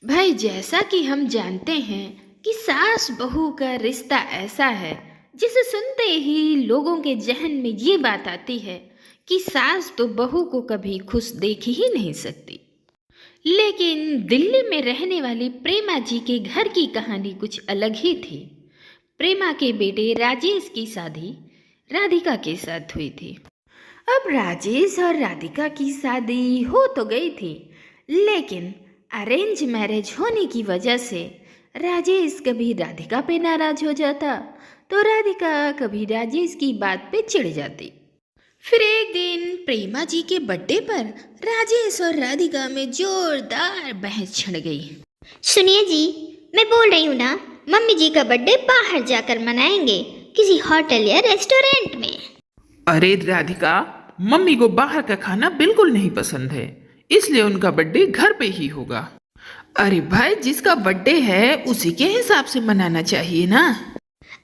भाई, जैसा कि हम जानते हैं कि सास बहू का रिश्ता ऐसा है जिसे सुनते ही लोगों के जहन में ये बात आती है कि सास तो बहू को कभी खुश देख ही नहीं सकती। लेकिन दिल्ली में रहने वाली प्रेमा जी के घर की कहानी कुछ अलग ही थी। प्रेमा के बेटे राजेश की शादी राधिका के साथ हुई थी। अब राजेश और राधिका की शादी हो तो गई थी, लेकिन अरेंज मैरिज होने की वजह से राजेश कभी राधिका पे नाराज हो जाता तो राधिका कभी राजेश की बात पे चिढ़ जाती। फिर एक दिन प्रेमा जी के बर्थडे पर राजेश और राधिका में जोरदार बहस छिड़ गई। सुनिए जी, मैं बोल रही हूँ ना, मम्मी जी का बर्थडे बाहर जाकर मनाएंगे, किसी होटल या रेस्टोरेंट में। अरे राधिका, मम्मी को बाहर का खाना बिल्कुल नहीं पसंद है, इसलिए उनका बर्थडे घर पे ही होगा। अरे भाई, जिसका बर्थडे है उसी के हिसाब से मनाना चाहिए ना।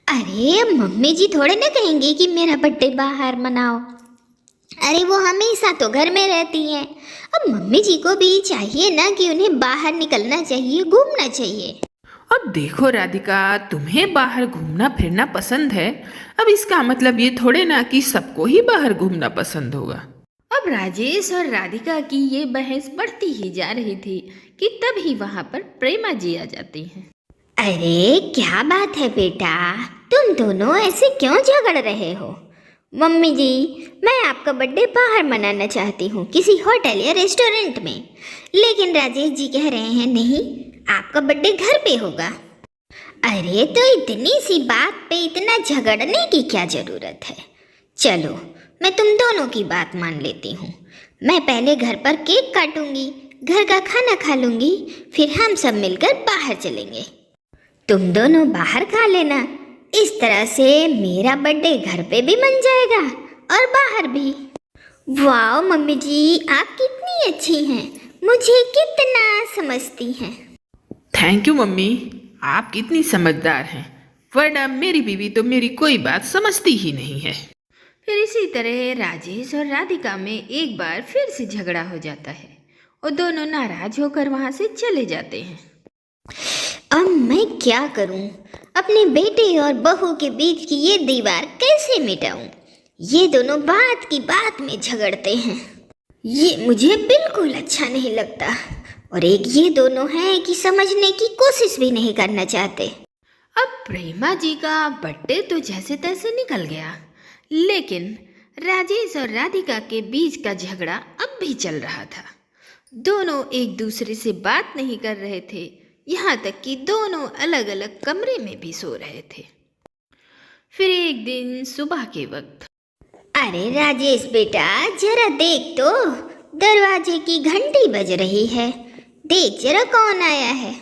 अरे मम्मी जी थोड़े ना कहेंगी कि मेरा बर्थडे बाहर मनाओ। अरे वो हमेशा तो घर में रहती हैं। अब मम्मी जी को भी चाहिए ना कि उन्हें बाहर निकलना चाहिए, घूमना चाहिए। अब देखो राधिका, तुम्हें बाहर घूमना फिरना पसंद है, अब इसका मतलब ये थोड़े ना कि सबको ही बाहर घूमना पसंद होगा। अब राजेश और राधिका की ये बहस बढ़ती ही जा रही थी कि तभी वहां पर प्रेमा जी आ जाती हैं। अरे क्या बात है बेटा, तुम दोनों ऐसे क्यों झगड़ रहे हो? मम्मी जी, मैं आपका बर्थडे बाहर मनाना चाहती हूँ, किसी होटल या रेस्टोरेंट में। लेकिन राजेश जी कह रहे हैं नहीं, आपका बर्थडे घर पे होगा। अरे तो इतनी सी बात पे इतना झगड़ने की क्या जरूरत है? चलो, मैं तुम दोनों की बात मान लेती हूँ। मैं पहले घर पर केक काटूंगी, घर का खाना खा लूंगी, फिर हम सब मिलकर बाहर चलेंगे। तुम दोनों बाहर खा लेना, इस तरह से मेरा बर्थडे घर पे भी मन जाएगा और बाहर भी। वाह मम्मी जी, आप कितनी अच्छी हैं, मुझे कितना समझती हैं। थैंक यू मम्मी, आप कितनी समझदार हैं, वरना मेरी बीवी तो मेरी कोई बात समझती ही नहीं है। फिर इसी तरह राजेश और राधिका में एक बार फिर से झगड़ा हो जाता है और दोनों नाराज होकर वहां से चले जाते हैं। अब मैं क्या करूं? अपने बेटे और बहू के बीच की ये दीवार कैसे मिटाऊं? ये दोनों बात की बात में झगड़ते हैं, ये मुझे बिल्कुल अच्छा नहीं लगता। और एक ये दोनों हैं कि समझने की कोशिश भी नहीं करना चाहते। अब प्रेमा जी का बर्थडे तो जैसे तैसे निकल गया, लेकिन राजेश और राधिका के बीच का झगड़ा अब भी चल रहा था। दोनों एक दूसरे से बात नहीं कर रहे थे, यहाँ तक कि दोनों अलग अलग कमरे में भी सो रहे थे। फिर एक दिन सुबह के वक्त, अरे राजेश बेटा, जरा देख तो, दरवाजे की घंटी बज रही है, देख जरा कौन आया है।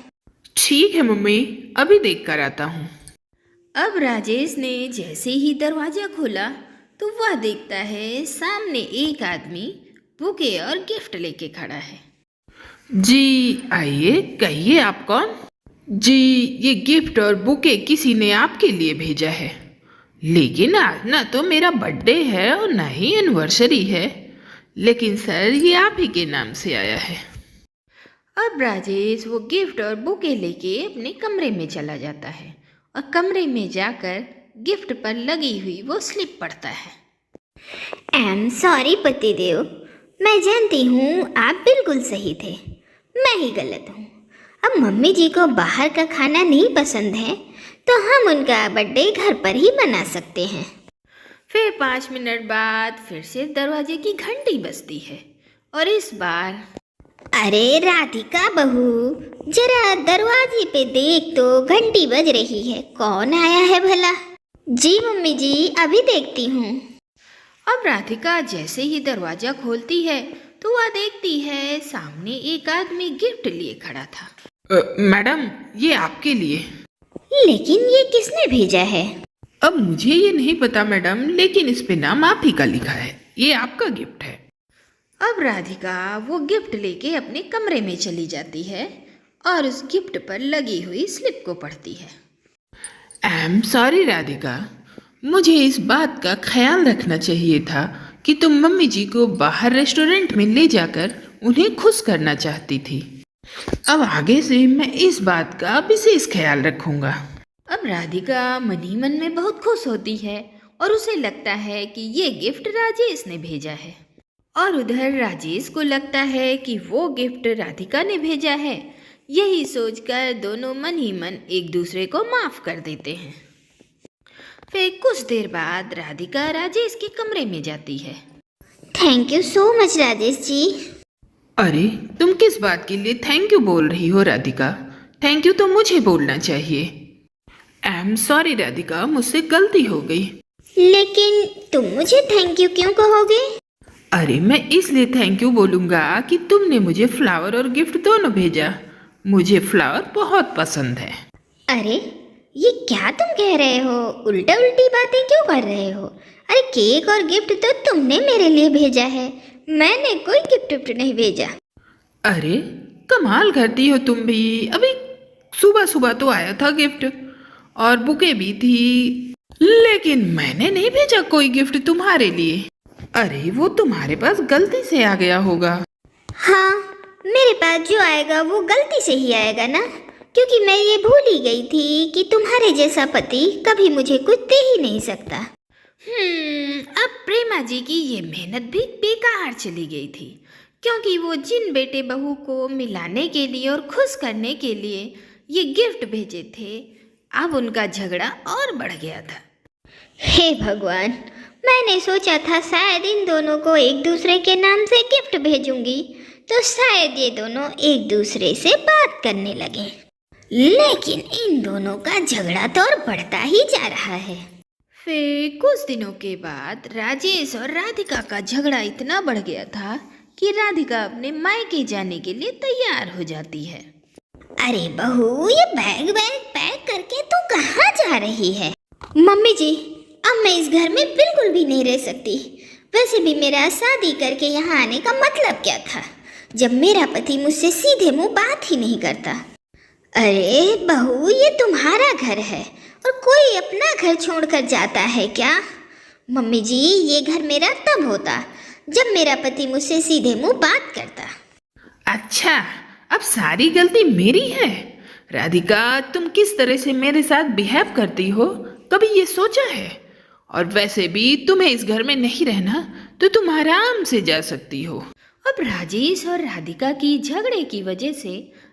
ठीक है मम्मी, अभी देख कर आता हूँ। अब राजेश ने जैसे ही दरवाजा खोला तो वह देखता है सामने एक आदमी बुके और गिफ्ट लेके खड़ा है। जी आइए, कहिए आप कौन? जी, ये गिफ्ट और बुके किसी ने आपके लिए भेजा है, लेकिन आज ना तो मेरा बर्थडे है और ना ही एनिवर्सरी है, लेकिन सर ये आप ही के नाम से आया है। अब राजेश वो गिफ्ट और बुके लेके अपने कमरे में चला जाता है और कमरे में जाकर गिफ्ट पर लगी हुई वो स्लिप पढ़ता है। सॉरी पतिदेव, मैं जानती हूँ आप बिल्कुल सही थे, मैं ही गलत हूँ। अब मम्मी जी को बाहर का खाना नहीं पसंद है तो हम उनका बर्थडे घर पर ही मना सकते हैं। फिर 5 मिनट बाद फिर से दरवाजे की घंटी बजती है और इस बार, अरे राधिका बहू, जरा दरवाजे पे देख तो, घंटी बज रही है, कौन आया है भला? जी मम्मी जी, अभी देखती हूँ। अब राधिका जैसे ही दरवाजा खोलती है तो वह देखती है सामने एक आदमी गिफ्ट लिए खड़ा था। मैडम, ये आपके लिए। लेकिन ये किसने भेजा है? अब मुझे ये नहीं पता मैडम, लेकिन इस पे नाम आप ही का लिखा है, ये आपका गिफ्ट है। अब राधिका वो गिफ्ट लेके अपने कमरे में चली जाती है और उस गिफ्ट पर लगी हुई स्लिप को पढ़ती है। आई एम सॉरी राधिका, मुझे इस बात का ख्याल रखना चाहिए था कि तुम मम्मी जी को बाहर रेस्टोरेंट में ले जाकर उन्हें खुश करना चाहती थी, अब आगे से मैं इस बात का विशेष ख्याल रखूंगा। अब राधिका मन ही मन में बहुत खुश होती है और उसे लगता है कि ये गिफ्ट राजेश ने भेजा है, और उधर राजेश को लगता है कि वो गिफ्ट राधिका ने भेजा है। यही सोचकर दोनों मन ही मन एक दूसरे को माफ कर देते हैं। फिर कुछ देर बाद राधिका राजेश के कमरे में जाती है। Thank you so much Rajesh ji. अरे तुम किस बात के लिए थैंक यू बोल रही हो राधिका? थैंक यू तो मुझे बोलना चाहिए। आई एम सॉरी राधिका, मुझसे गलती हो गई। लेकिन तुम मुझे थैंक यू क्यों कहोगे? अरे मैं इसलिए थैंक यू बोलूँगा कि तुमने मुझे फ्लावर और गिफ्ट दोनों भेजा। मुझे फ्लावर बहुत पसंद है। अरे ये क्या तुम कह रहे हो? उल्टा उल्टी बातें क्यों कर रहे हो? अरे केक और गिफ्ट तो तुमने मेरे लिए भेजा है, मैंने कोई गिफ्ट विफ्ट नहीं भेजा। अरे कमाल करती हो तुम भी। अभी सुबह सुबह तो आया था गिफ्ट और बुके भी थी, लेकिन मैंने नहीं भेजा कोई गिफ्ट तुम्हारे लिए। अरे वो तुम्हारे पास गलती से आ गया होगा। हाँ, मेरे पास जो आएगा वो गलती से ही आएगा ना, क्योंकि मैं ये भूल ही गई थी कि तुम्हारे जैसा पति कभी मुझे कुछ दे ही नहीं सकता। अब प्रेमा जी की ये मेहनत भी बेकार चली गई थी, क्योंकि वो जिन बेटे बहू को मिलाने के लिए और खुश करने के लिए ये गिफ्ट भेजे थे, अब उनका झगड़ा और बढ़ गया था। हे भगवान, मैंने सोचा था शायद इन दोनों को एक दूसरे के नाम से गिफ्ट भेजूंगी तो शायद ये दोनों एक दूसरे से बात करने लगे, लेकिन इन दोनों का झगड़ा तो और बढ़ता ही जा रहा है। फिर कुछ दिनों के बाद राजेश और राधिका का झगड़ा इतना बढ़ गया था कि राधिका अपने मायके जाने के लिए तैयार हो जाती है। अरे बहू, ये बैग वैग पैक करके तू कहाँ जा रही है? मम्मी जी, अब मैं इस घर में बिल्कुल भी नहीं रह सकती। वैसे भी मेरा शादी करके यहाँ आने का मतलब क्या था, जब मेरा पति मुझसे सीधे मुंह बात ही नहीं करता। अरे बहू, ये तुम्हारा घर है और कोई अपना घर छोड़कर जाता है क्या? मम्मी जी, ये घर मेरा तब होता जब मेरा पति मुझसे सीधे मुंह बात करता। अच्छा, अब सारी गलती मेरी है। राधिका, तुम किस तरह से मेरे साथ बिहेव करती हो कभी ये सोचा है? और वैसे भी तुम्हें इस घर में नहीं रहना तो तुम आराम से जा सकती हो। अब राजेश और राधिका की झगड़े की वजह से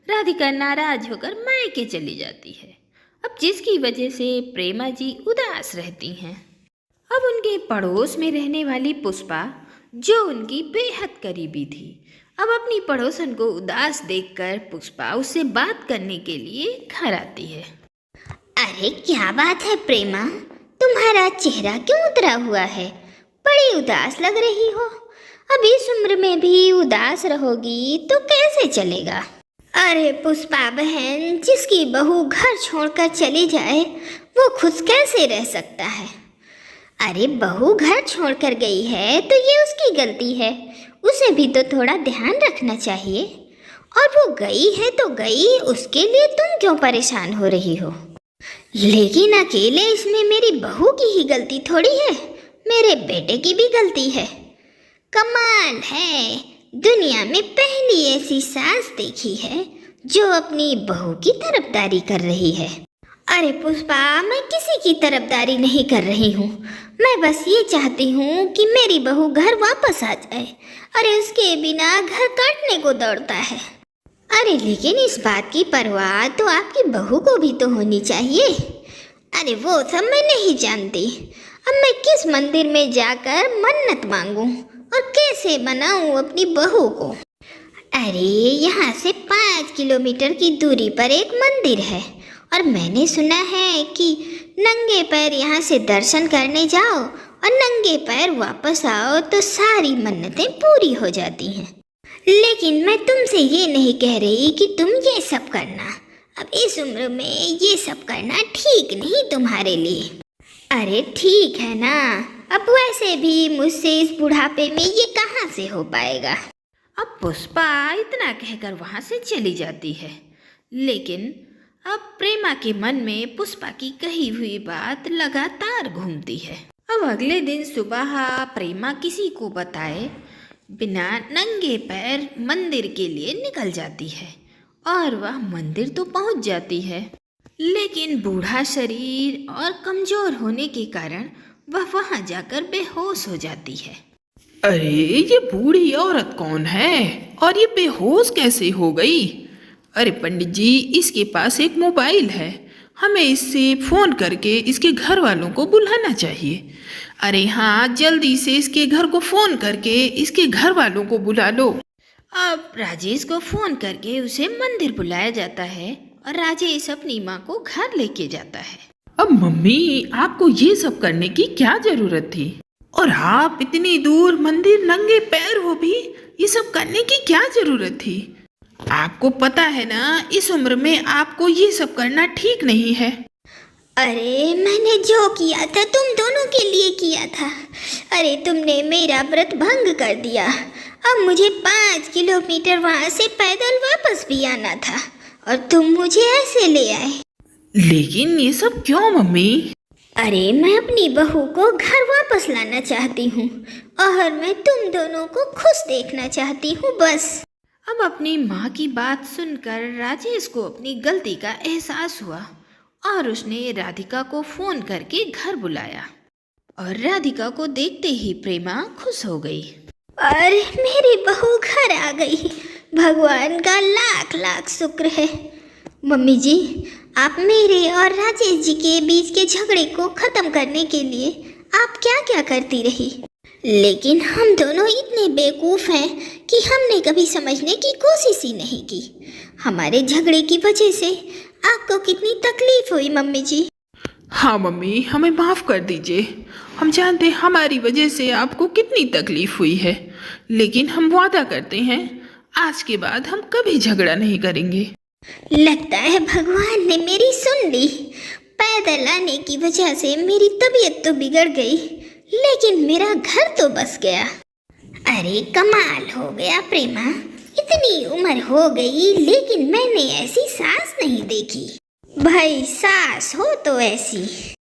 राधिका नाराज होकर मायके चली जाती है, अब जिसकी वजह से प्रेमा जी उदास रहती हैं। अब उनके पड़ोस में रहने वाली पुष्पा, जो उनकी बेहद करीबी थी, अब अपनी पड़ोसन को उदास देखकर पुष्पा उससे बात करने के लिए घर आती है। अरे क्या बात है प्रेमा, तुम्हारा चेहरा क्यों उतरा हुआ है? बड़ी उदास लग रही हो। अब इस उम्र में भी उदास रहोगी तो कैसे चलेगा? अरे पुष्पा बहन, जिसकी बहू घर छोड़कर चली जाए वो खुश कैसे रह सकता है? अरे बहू घर छोड़कर गई है तो ये उसकी गलती है, उसे भी तो थोड़ा ध्यान रखना चाहिए। और वो गई है तो गई, उसके लिए तुम क्यों परेशान हो रही हो? लेकिन अकेले इसमें मेरी बहू की ही गलती थोड़ी है, मेरे बेटे की भी गलती है। कमाल है, दुनिया में पहली ऐसी सास देखी है जो अपनी बहू की तरफदारी कर रही है। अरे पुष्पा, मैं किसी की तरफदारी नहीं कर रही हूँ, मैं बस ये चाहती हूँ कि मेरी बहू घर वापस आ जाए। अरे उसके बिना घर काटने को दौड़ता है। अरे लेकिन इस बात की परवाह तो आपकी बहू को भी तो होनी चाहिए। अरे वो सब मैं नहीं जानती। अब मैं किस मंदिर में जाकर मन्नत मांगूं और कैसे मनाऊं अपनी बहू को? अरे यहाँ से 5 किलोमीटर की दूरी पर एक मंदिर है और मैंने सुना है कि नंगे पैर यहाँ से दर्शन करने जाओ और नंगे पैर वापस आओ तो सारी मन्नतें पूरी हो जाती हैं। लेकिन मैं तुमसे ये नहीं कह रही कि तुम ये सब करना, अब इस उम्र में ये सब करना ठीक नहीं तुम्हारे लिए। अरे ठीक है ना, अब वैसे भी मुझसे इस बुढ़ापे में ये कहाँ से हो पाएगा। अब पुष्पा इतना कहकर वहाँ से चली जाती है, लेकिन अब प्रेमा के मन में पुष्पा की कही हुई बात लगातार घूमती है। अब अगले दिन सुबह प्रेमा किसी को बताए बिना नंगे पैर मंदिर के लिए निकल जाती है और वह मंदिर तो पहुंच जाती है, लेकिन बूढ़ा शरीर और कमजोर होने के कारण वह वहां जाकर बेहोश हो जाती है। अरे ये बूढ़ी औरत कौन है और ये बेहोश कैसे हो गई? अरे पंडित जी, इसके पास एक मोबाइल है, हमें इससे फोन करके इसके घर वालों को बुलाना चाहिए। अरे हाँ, जल्दी से इसके घर को फोन करके इसके घर वालों को बुला लो। अब राजेश को फोन करके उसे मंदिर बुलाया जाता है और राजेश अपनी माँ को घर लेके जाता है। अब मम्मी, आपको ये सब करने की क्या जरूरत थी? और आप इतनी दूर मंदिर नंगे पैर हो भी ये सब करने की क्या जरूरत थी? आपको पता है ना, इस उम्र में आपको ये सब करना ठीक नहीं है। अरे मैंने जो किया था तुम दोनों के लिए किया था। अरे तुमने मेरा व्रत भंग कर दिया। अब मुझे 5 किलोमीटर वहाँ से पैदल वापस भी आना था और तुम मुझे ऐसे ले आए। लेकिन ये सब क्यों मम्मी? अरे मैं अपनी बहू को घर वापस लाना चाहती हूँ और मैं तुम दोनों को खुश देखना चाहती हूँ बस। अब अपनी माँ की बात सुनकर राजेश को अपनी गलती का एहसास हुआ और उसने राधिका को फोन करके घर बुलाया और राधिका को देखते ही प्रेमा खुश हो गई। अरे मेरी बहू घर आ गई, भगवान का लाख लाख शुक्र है। मम्मी जी, आप मेरे और राजेश जी के बीच के झगड़े को खत्म करने के लिए आप क्या क्या करती रही, लेकिन हम दोनों इतने बेवकूफ़ हैं कि हमने कभी समझने की कोशिश ही नहीं की। हमारे झगड़े की वजह से आपको कितनी तकलीफ हुई मम्मी जी। हाँ मम्मी, हमें माफ़ कर दीजिए। हम जानते हैं हमारी वजह से आपको कितनी तकलीफ हुई है, लेकिन हम वादा करते हैं आज के बाद हम कभी झगड़ा नहीं करेंगे। लगता है भगवान ने मेरी सुन ली। पैदल आने की वजह से मेरी तबीयत तो बिगड़ गई, लेकिन मेरा घर तो बस गया। अरे कमाल हो गया प्रेमा, इतनी उम्र हो गई लेकिन मैंने ऐसी सास नहीं देखी। भाई सास हो तो ऐसी।